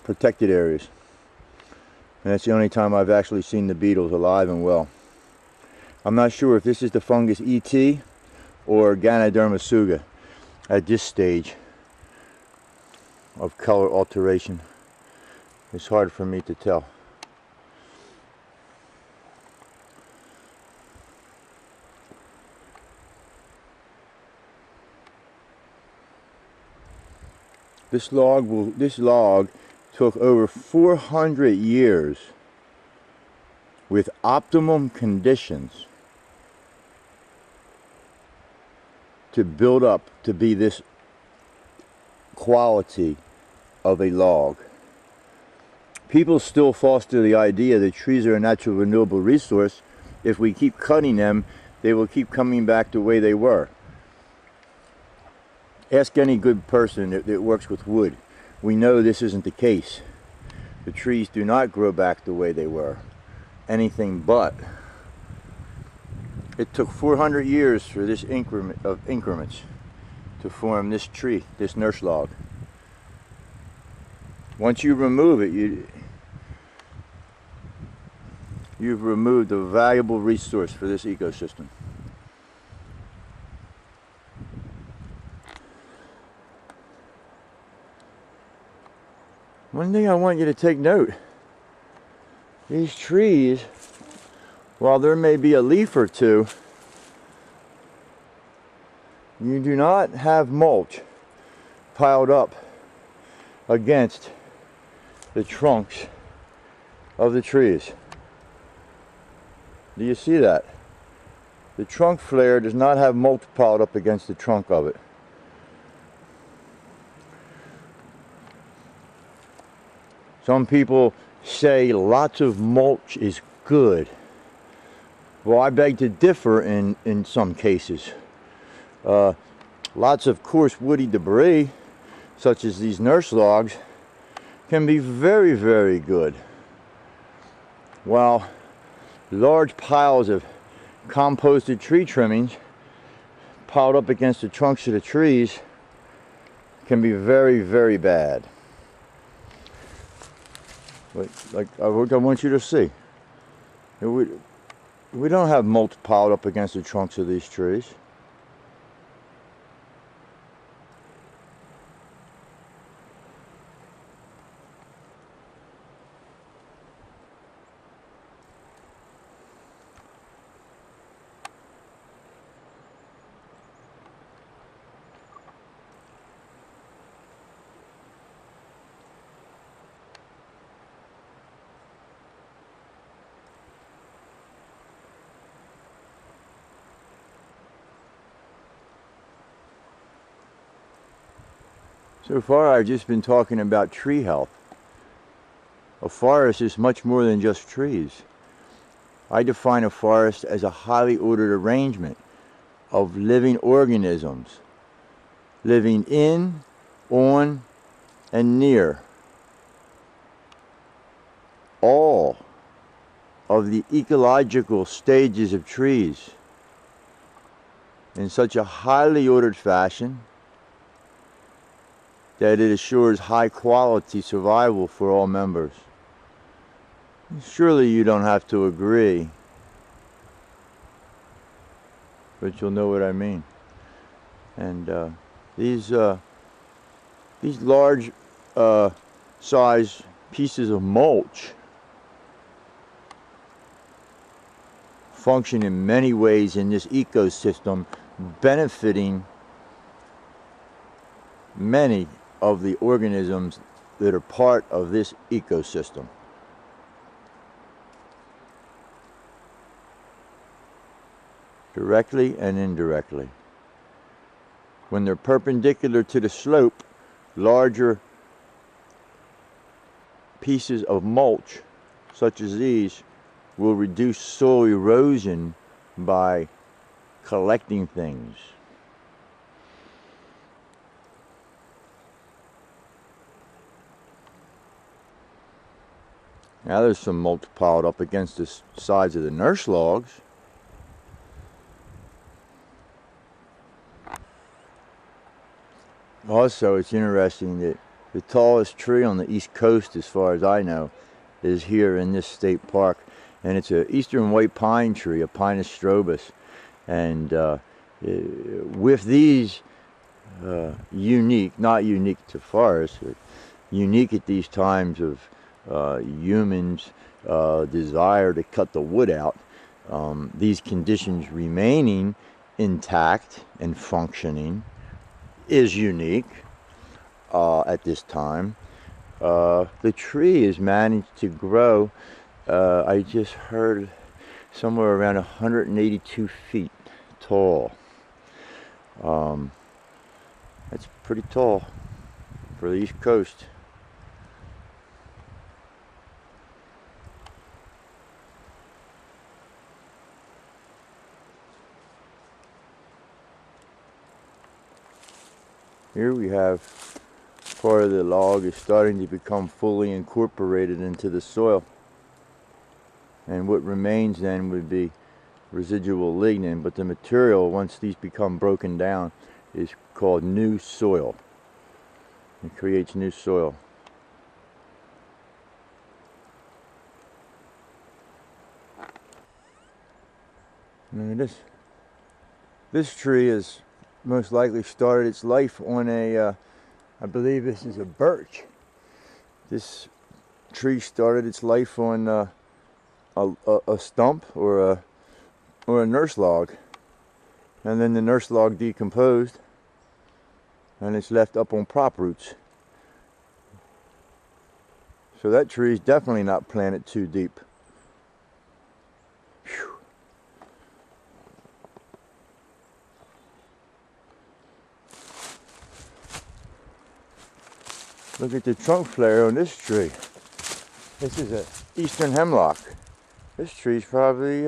protected areas. And that's the only time I've actually seen the beetles alive and well. I'm not sure if this is the fungus ET or Ganoderma suga at this stage of color alteration. It's hard for me to tell. This log took over 400 years with optimum conditions to build up to be this quality of a log. People still foster the idea that trees are a natural renewable resource. If we keep cutting them, they will keep coming back the way they were. Ask any good person that works with wood. We know this isn't the case. The trees do not grow back the way they were. Anything but. It took 400 years for this increments to form this tree, this nurse log. Once you remove it, you've removed a valuable resource for this ecosystem. One thing I want you to take note, these trees, while there may be a leaf or two, you do not have mulch piled up against the trunks of the trees. Do you see that? The trunk flare does not have mulch piled up against the trunk of it. Some people say lots of mulch is good. Well, I beg to differ in some cases. Lots of coarse woody debris, such as these nurse logs, can be very, very good. While large piles of composted tree trimmings piled up against the trunks of the trees can be very, very bad. Like I want you to see. We don't have mulch piled up against the trunks of these trees. So far I've just been talking about tree health. A forest is much more than just trees. I define a forest as a highly ordered arrangement of living organisms living in, on, and near all of the ecological stages of trees in such a highly ordered fashion that it assures high quality survival for all members. Surely you don't have to agree, but you'll know what I mean. And these large size pieces of mulch function in many ways in this ecosystem, benefiting many of the organisms that are part of this ecosystem. Directly and indirectly. When they're perpendicular to the slope, larger pieces of mulch, such as these, will reduce soil erosion by collecting things. Now there's some mulch piled up against the sides of the nurse logs. Also, it's interesting that The tallest tree on the East Coast, as far as I know, is here in this state park. And it's an eastern white pine tree, a Pinus strobus. And with these unique, not unique to forests, but unique at these times of humans' desire to cut the wood out, these conditions remaining intact and functioning is unique at this time. The tree has managed to grow, I just heard, somewhere around 182 feet tall. That's pretty tall for the East Coast. Here we have part of the log is starting to become fully incorporated into the soil. And what remains then would be residual lignin, but the material, once these become broken down, is called new soil. It creates new soil. And this tree has most likely started its life on a, I believe this is a birch. This tree started its life on a stump or a nurse log, and then the nurse log decomposed and it's left up on prop roots. So that tree is definitely not planted too deep. Whew. Look at the trunk flare on this tree. This is an eastern hemlock. This tree's probably